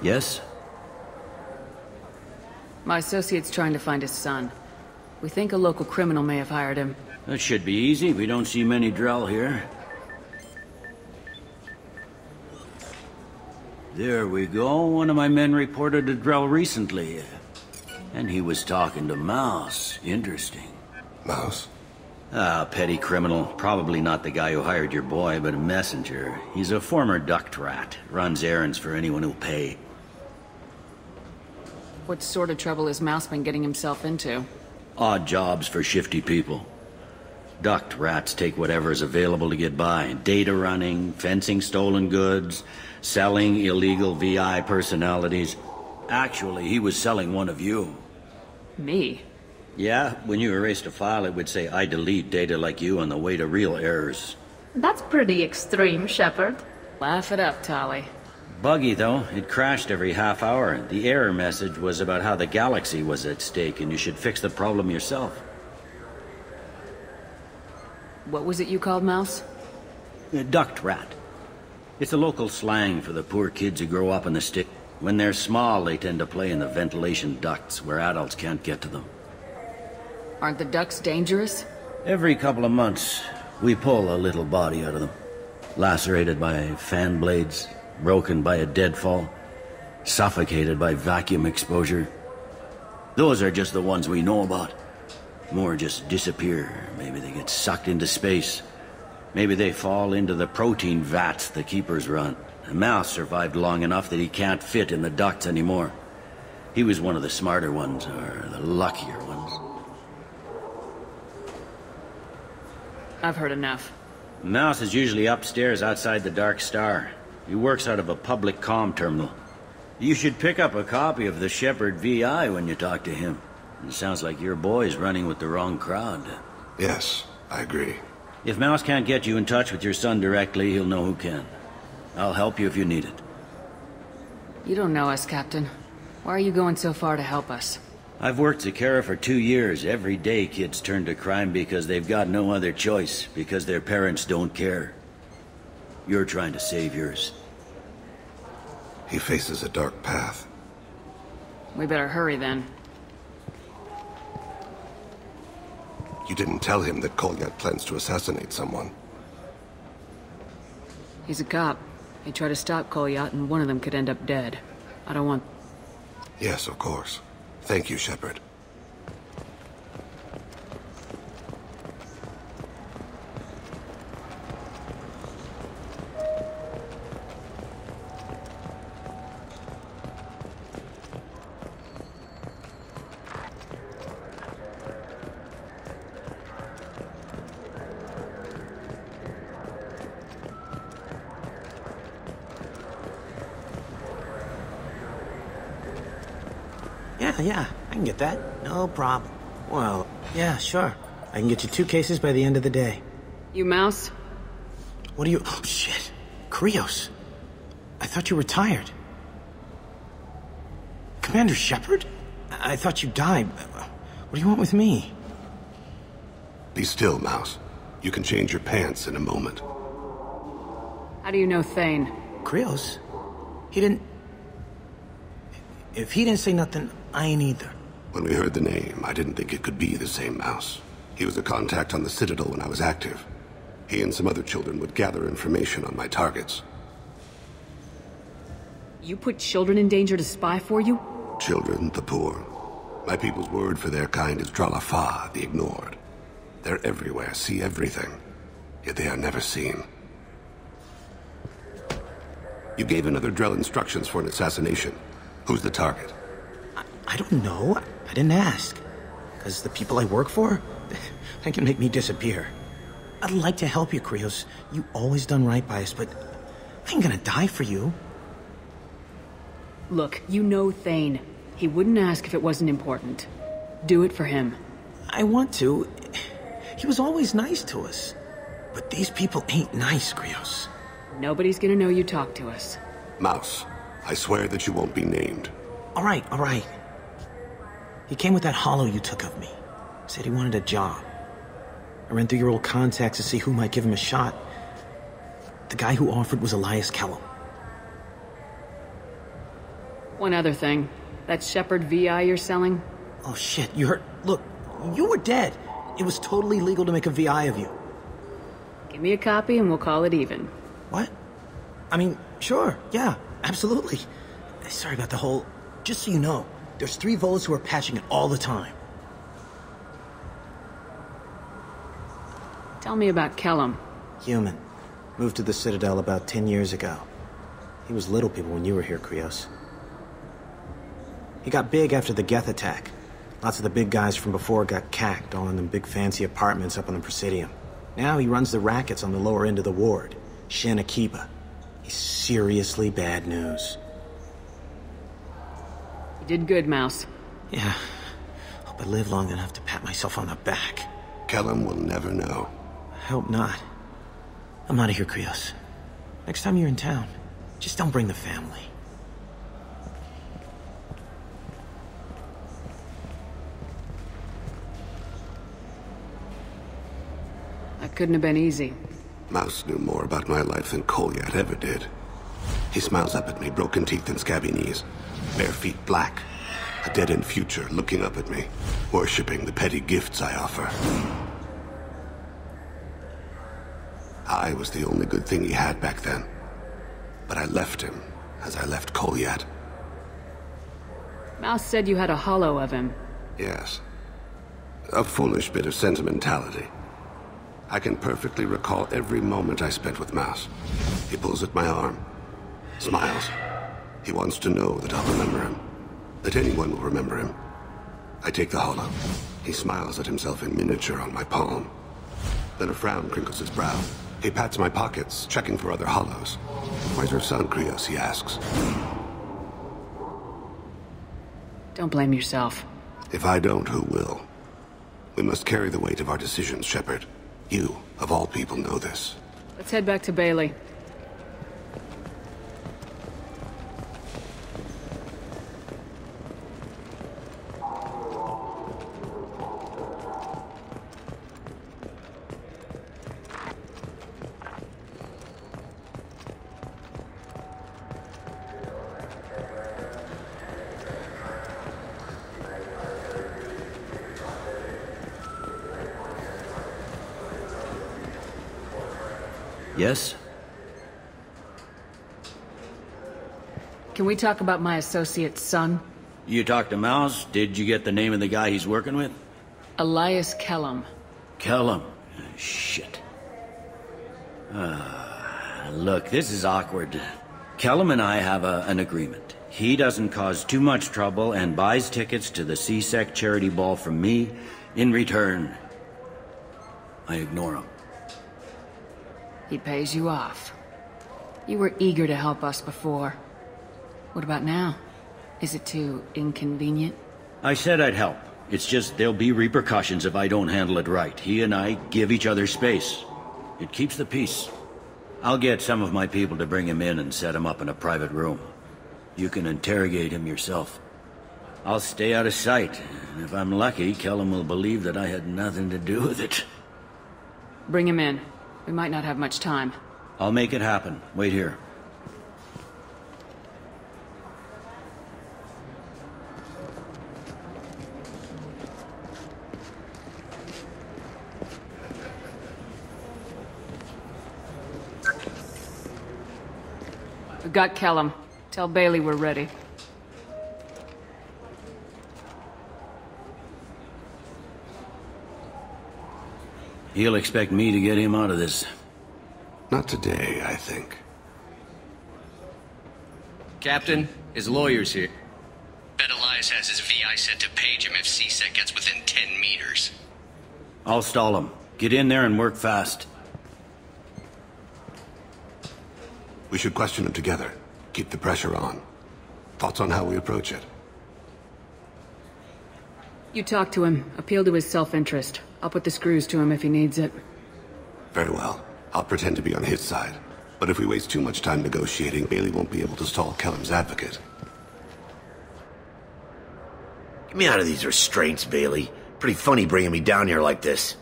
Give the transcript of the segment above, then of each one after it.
Yes? My associate's trying to find his son. We think a local criminal may have hired him. That should be easy. We don't see many Drell here. There we go. One of my men reported a Drell recently. And he was talking to Mouse. Interesting. Mouse? Ah, petty criminal. Probably not the guy who hired your boy, but a messenger. He's a former duct rat. Runs errands for anyone who'll pay. What sort of trouble has Mouse been getting himself into? Odd jobs for shifty people. Duct rats take whatever's available to get by. Data running, fencing stolen goods, selling illegal VI personalities. Actually, he was selling one of you. Me? Yeah, when you erased a file, it would say, I delete data like you on the way to real errors. That's pretty extreme, Shepard. Laugh it up, Tali. Buggy, though. It crashed every half hour. The error message was about how the galaxy was at stake, and you should fix the problem yourself. What was it you called Mouse? A duct rat. It's a local slang for the poor kids who grow up in the stick. When they're small, they tend to play in the ventilation ducts, where adults can't get to them. Aren't the ducts dangerous? Every couple of months, we pull a little body out of them. Lacerated by fan blades, broken by a deadfall, suffocated by vacuum exposure. Those are just the ones we know about. More just disappear. Maybe they get sucked into space. Maybe they fall into the protein vats the keepers run. A Mouse survived long enough that he can't fit in the ducts anymore. He was one of the smarter ones, or the luckier ones. I've heard enough. Mouse is usually upstairs outside the Dark Star. He works out of a public comm terminal. You should pick up a copy of the Shepard VI when you talk to him. It sounds like your boy's running with the wrong crowd. Yes, I agree. If Mouse can't get you in touch with your son directly, he'll know who can. I'll help you if you need it. You don't know us, Captain. Why are you going so far to help us? I've worked Zakera for 2 years. Every day kids turn to crime because they've got no other choice, because their parents don't care. You're trying to save yours. He faces a dark path. We better hurry then. You didn't tell him that Kolyat plans to assassinate someone. He's a cop. He'd try to stop Kolyat and one of them could end up dead. I don't want... Yes, of course. Thank you, Shepard. Yeah, I can get that. No problem. Well, yeah, sure. I can get you 2 cases by the end of the day. You Mouse? What are you... Oh, shit. Krios. I thought you were retired. Commander Shepard? I thought you died. What do you want with me? Be still, Mouse. You can change your pants in a moment. How do you know Thane? Krios? He didn't... If he didn't say nothing, I ain't either. When we heard the name, I didn't think it could be the same Mouse. He was a contact on the Citadel when I was active. He and some other children would gather information on my targets. You put children in danger to spy for you? Children, the poor. My people's word for their kind is Dralafa, the ignored. They're everywhere, see everything. Yet they are never seen. You gave another Drell instructions for an assassination. Who's the target? I don't know. I didn't ask. Because the people I work for, they can make me disappear. I'd like to help you, Krios. You always done right by us, but I ain't gonna die for you. Look, you know Thane. He wouldn't ask if it wasn't important. Do it for him. I want to. He was always nice to us. But these people ain't nice, Krios. Nobody's gonna know you talked to us. Mouse, I swear that you won't be named. All right. He came with that hollow you took of me. Said he wanted a job. I ran through your old contacts to see who might give him a shot. The guy who offered was Elias Kellum. One other thing. That Shepard VI you're selling? Oh shit, you heard... Look, you were dead. It was totally legal to make a VI of you. Give me a copy and we'll call it even. What? I mean, sure, yeah, absolutely. Sorry about the whole... Just so you know, there's 3 Volas who are patching it all the time. Tell me about Kellum. Human. Moved to the Citadel about 10 years ago. He was little people when you were here, Krios. He got big after the Geth attack. Lots of the big guys from before got cacked, all in them big fancy apartments up on the Presidium. Now he runs the rackets on the lower end of the ward. Shin Akiba. He's seriously bad news. You did good, Mouse. Yeah. Hope I live long enough to pat myself on the back. Kellum will never know. I hope not. I'm out of here, Krios. Next time you're in town, just don't bring the family. That couldn't have been easy. Mouse knew more about my life than Kolyat ever did. He smiles up at me, broken teeth and scabby knees. Bare feet black. A dead-end future looking up at me, worshipping the petty gifts I offer. I was the only good thing he had back then. But I left him, as I left Kolyat. Mouse said you had a holo of him. Yes. A foolish bit of sentimentality. I can perfectly recall every moment I spent with Mouse. He pulls at my arm. Smiles. He wants to know that I'll remember him. That anyone will remember him. I take the holo. He smiles at himself in miniature on my palm. Then a frown crinkles his brow. He pats my pockets, checking for other holos. Where's your son, Krios, he asks. Don't blame yourself. If I don't, who will? We must carry the weight of our decisions, Shepard. You, of all people, know this. Let's head back to Bailey. Yes? Can we talk about my associate's son? You talked to Mouse? Did you get the name of the guy he's working with? Elias Kellum. Kellum. Shit. Look, this is awkward. Kellum and I have an agreement. He doesn't cause too much trouble and buys tickets to the C-Sec charity ball from me. In return, I ignore him. He pays you off. You were eager to help us before. What about now? Is it too inconvenient? I said I'd help. It's just there'll be repercussions if I don't handle it right. He and I give each other space. It keeps the peace. I'll get some of my people to bring him in and set him up in a private room. You can interrogate him yourself. I'll stay out of sight, and if I'm lucky, Kellum will believe that I had nothing to do with it. Bring him in. We might not have much time. I'll make it happen. Wait here. We've got Kellum. Tell Bailey we're ready. He'll expect me to get him out of this. Not today, I think. Captain, his lawyer's here. Bet Elias has his VI set to page him if C-Sec gets within 10 meters. I'll stall him. Get in there and work fast. We should question him together. Keep the pressure on. Thoughts on how we approach it? You talk to him. Appeal to his self-interest. I'll put the screws to him if he needs it. Very well. I'll pretend to be on his side. But if we waste too much time negotiating, Bailey won't be able to stall Kellum's advocate. Get me out of these restraints, Bailey. Pretty funny bringing me down here like this.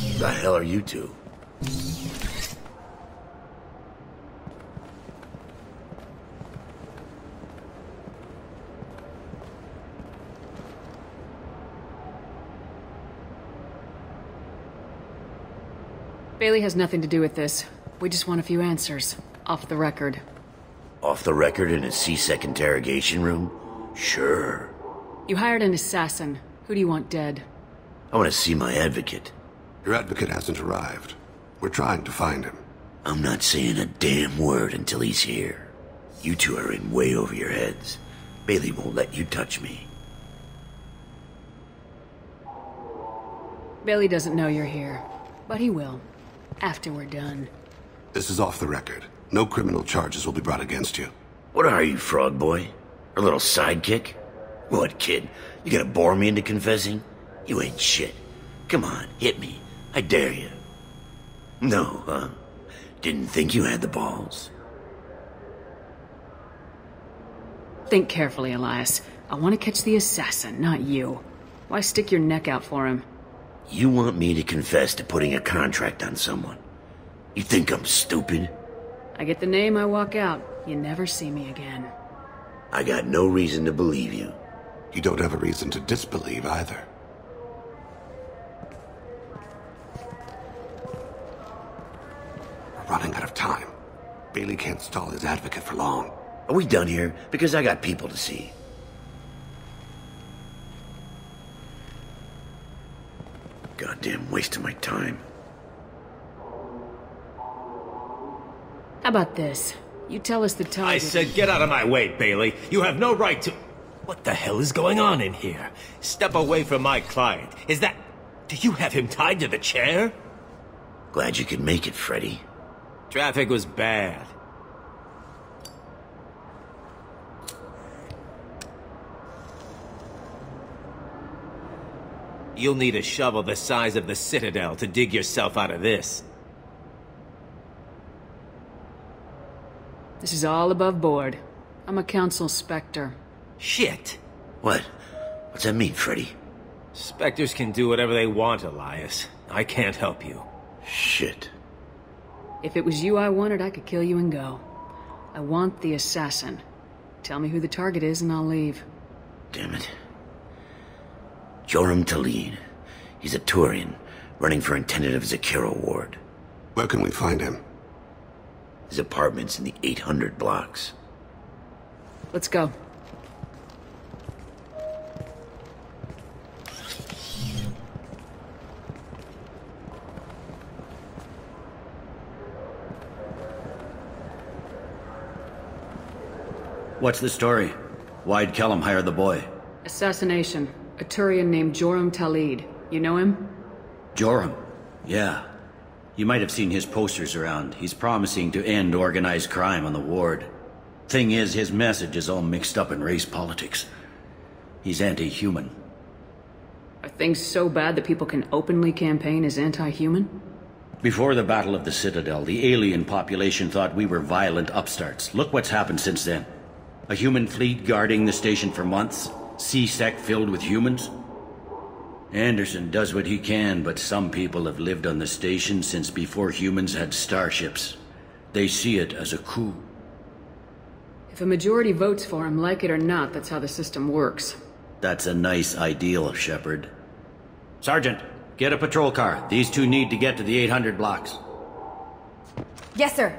Who the hell are you two? Bailey has nothing to do with this. We just want a few answers. Off the record. Off the record in a C-Sec interrogation room? Sure. You hired an assassin. Who do you want dead? I want to see my advocate. Your advocate hasn't arrived. We're trying to find him. I'm not saying a damn word until he's here. You two are in way over your heads. Bailey won't let you touch me. Bailey doesn't know you're here, but he will. After we're done. This is off the record. No criminal charges will be brought against you. What are you, frog boy? A little sidekick? What, kid? You gonna bore me into confessing? You ain't shit. Come on, hit me. I dare you. No, huh? Didn't think you had the balls. Think carefully, Elias. I want to catch the assassin, not you. Why stick your neck out for him? You want me to confess to putting a contract on someone? You think I'm stupid? I get the name, I walk out. You never see me again. I got no reason to believe you. You don't have a reason to disbelieve either. We're running out of time. Bailey can't stall his advocate for long. Are we done here? Because I got people to see. Goddamn waste of my time. How about this? You tell us the target... I said get out of my way, Bailey. You have no right to... What the hell is going on in here? Step away from my client. Is that... Do you have him tied to the chair? Glad you could make it, Freddy. Traffic was bad. You'll need a shovel the size of the Citadel to dig yourself out of this. This is all above board. I'm a council specter. Shit. What? What's that mean, Freddy? Spectres can do whatever they want, Elias. I can't help you. Shit. If it was you I wanted, I could kill you and go. I want the assassin. Tell me who the target is and I'll leave. Damn it. Joram Talid. He's a Turian, running for intendant of Zakiro Ward. Where can we find him? His apartment's in the 800 blocks. Let's go. What's the story? Why'd Kellum hire the boy? Assassination. A Turian named Joram Talid. You know him? Joram? Yeah. You might have seen his posters around. He's promising to end organized crime on the ward. Thing is, his message is all mixed up in race politics. He's anti-human. Are things so bad that people can openly campaign as anti-human? Before the Battle of the Citadel, the alien population thought we were violent upstarts. Look what's happened since then. A human fleet guarding the station for months. C-Sec filled with humans. Anderson does what he can, but some people have lived on the station since before humans had starships. They see it as a coup. If a majority votes for him, like it or not, that's how the system works. That's a nice ideal, Shepard. Sergeant, get a patrol car. These two need to get to the 800 blocks. Yes, sir.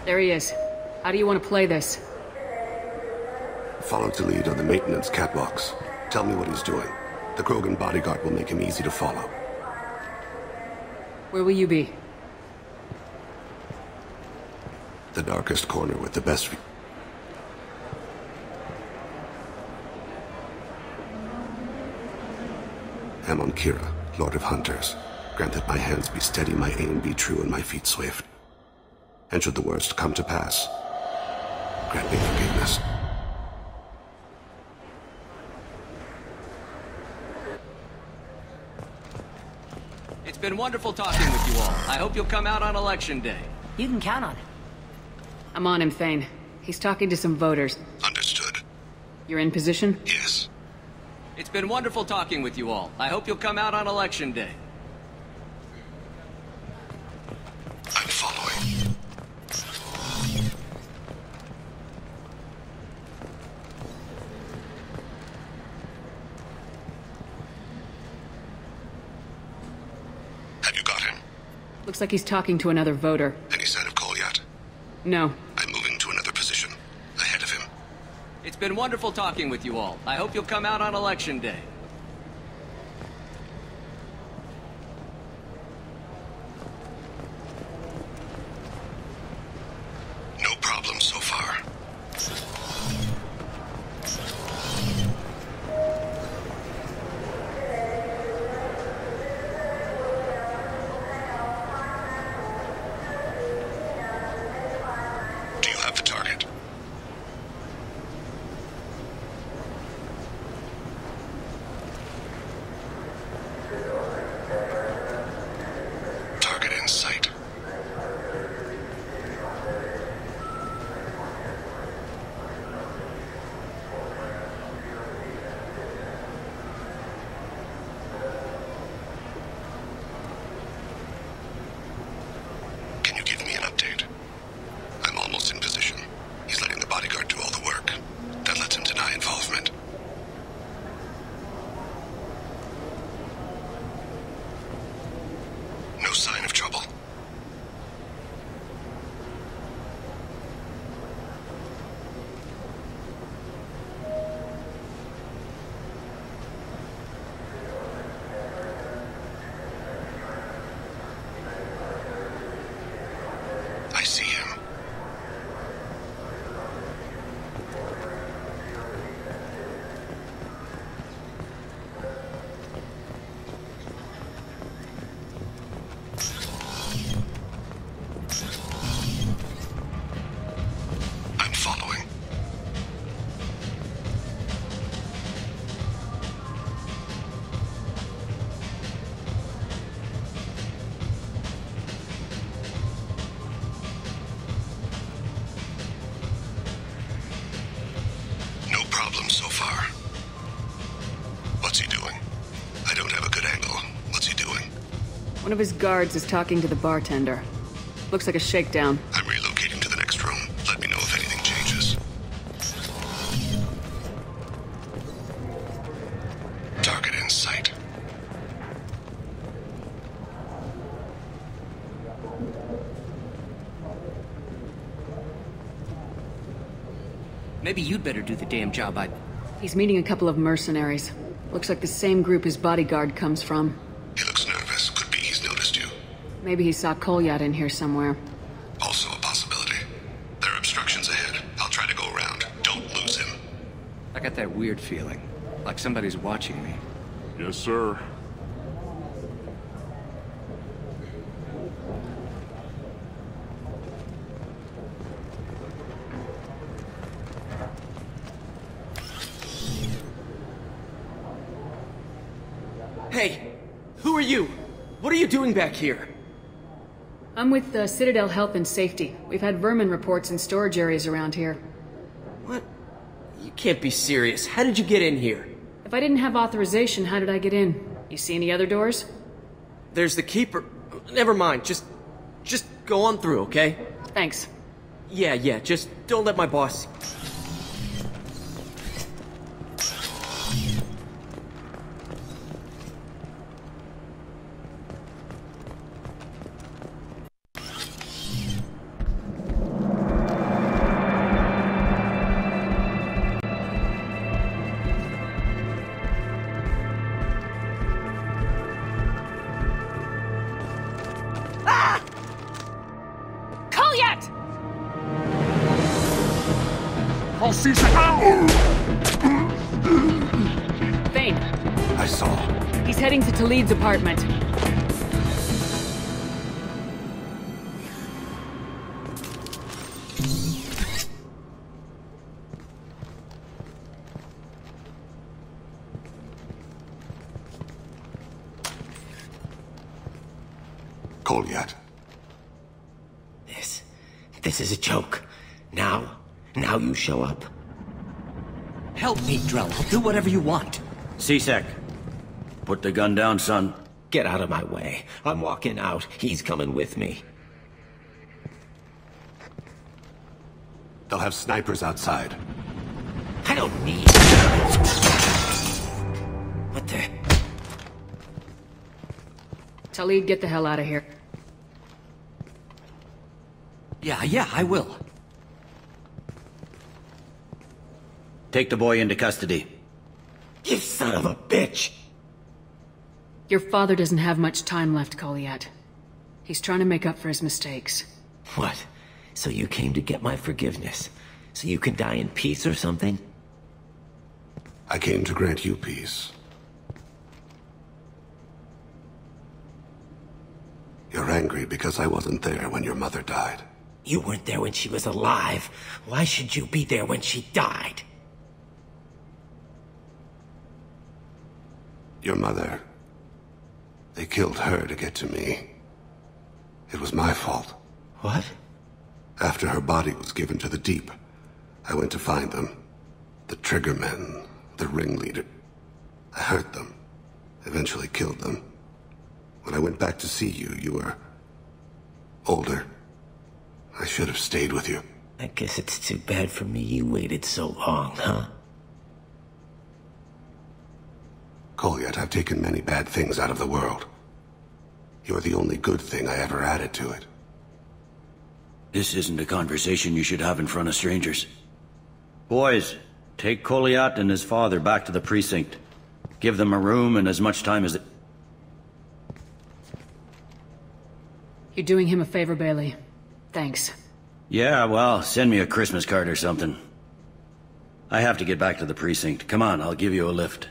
There he is. How do you want to play this? Follow Talid on the maintenance catwalks. Tell me what he's doing. The Krogan bodyguard will make him easy to follow. Where will you be? The darkest corner with the best view. Amon Kira, Lord of Hunters. Grant that my hands be steady, my aim be true, and my feet swift. And should the worst come to pass, grant me forgiveness. It's been wonderful talking with you all. I hope you'll come out on Election Day. You can count on it. I'm on him, Thane. He's talking to some voters. Understood. You're in position? Yes. It's been wonderful talking with you all. I hope you'll come out on Election Day. I'm following. Have you got him? Looks like he's talking to another voter. Any sign of Cole yet? No. I'm moving to another position. Ahead of him. It's been wonderful talking with you all. I hope you'll come out on Election Day. No problem so far. Do you have the target? Target in sight. Can you give me an update? I'm almost in position. He's letting the bodyguard do all the work. That lets him deny involvement. No sign of trouble. I see him. I'm following. No problem so far. What's he doing? I don't have a good angle. What's he doing? One of his guards is talking to the bartender. Looks like a shakedown. I'm relocating to the next room. Let me know if anything changes. Target in sight. Maybe you'd better do the damn job. He's meeting a couple of mercenaries. Looks like the same group his bodyguard comes from. He looks nervous. Could be he's noticed you. Maybe he saw Kolyat in here somewhere. Also a possibility. There are obstructions ahead. I'll try to go around. Don't lose him. I got that weird feeling. Like somebody's watching me. Yes, sir. Hey, who are you? What are you doing back here? I'm with the Citadel Health and Safety. We've had vermin reports in storage areas around here. What? You can't be serious. How did you get in here? If I didn't have authorization, how did I get in? You see any other doors? There's the keeper. Never mind. Just go on through, okay? Thanks. Yeah. Just don't let my boss. Kolyat! I'll seize it now! Thane, I saw. he's heading to Talid's apartment. Kolyat. This is a joke. Now you show up. Help me, Drell. I'll do whatever you want. C-Sec, put the gun down, son. Get out of my way. I'm walking out. He's coming with me. They'll have snipers outside. I don't need... What the... Talib, get the hell out of here. Yeah, I will. Take the boy into custody. You son of a bitch! Your father doesn't have much time left, Kolyat. He's trying to make up for his mistakes. What? So you came to get my forgiveness? So you can die in peace or something? I came to grant you peace. You're angry because I wasn't there when your mother died. You weren't there when she was alive. Why should you be there when she died? Your mother... They killed her to get to me. It was my fault. What? After her body was given to the Deep, I went to find them. The Triggermen, the ringleader. I hurt them. Eventually killed them. When I went back to see you, you were... older. I should have stayed with you. I guess it's too bad for me you waited so long, huh? Kolyat, I've taken many bad things out of the world. You're the only good thing I ever added to it. This isn't a conversation you should have in front of strangers. Boys, take Kolyat and his father back to the precinct. Give them a room and as much time as it... You're doing him a favor, Bailey. Thanks. Yeah, well, send me a Christmas card or something. I have to get back to the precinct. Come on, I'll give you a lift.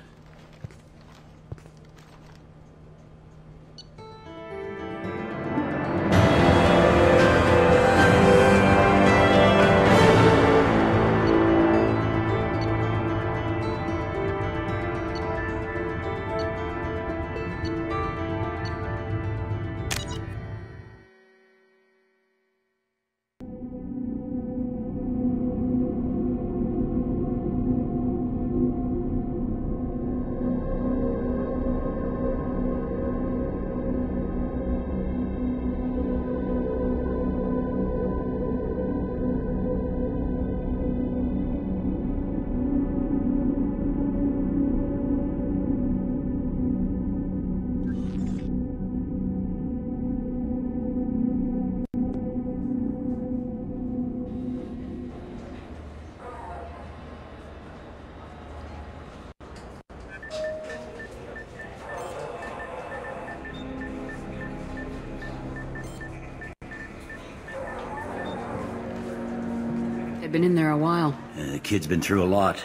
Been in there a while. The kid's been through a lot.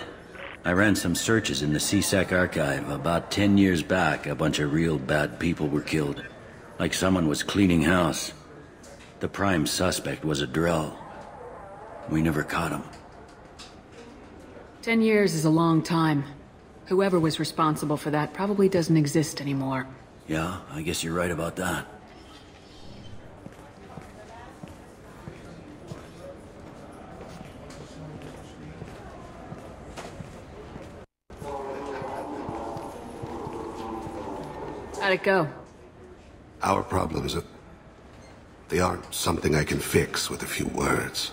I ran some searches in the C-Sec archive. About 10 years back, a bunch of real bad people were killed. Like someone was cleaning house. The prime suspect was a Drell. We never caught him. 10 years is a long time. Whoever was responsible for that probably doesn't exist anymore. Yeah, I guess you're right about that. How'd it go? Our problems they aren't something I can fix with a few words.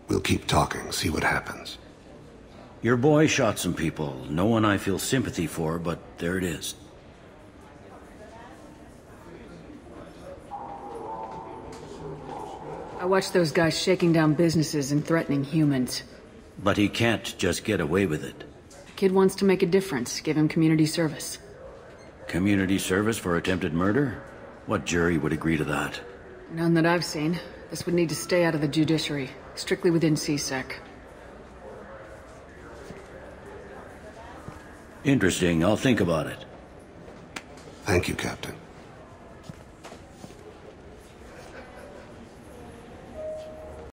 We'll keep talking, see what happens. Your boy shot some people. No one I feel sympathy for, but there it is. I watched those guys shaking down businesses and threatening humans. But he can't just get away with it. The kid wants to make a difference. Give him community service. Community service for attempted murder? What jury would agree to that? None that I've seen. This would need to stay out of the judiciary. Strictly within C-Sec. Interesting. I'll think about it. Thank you, Captain.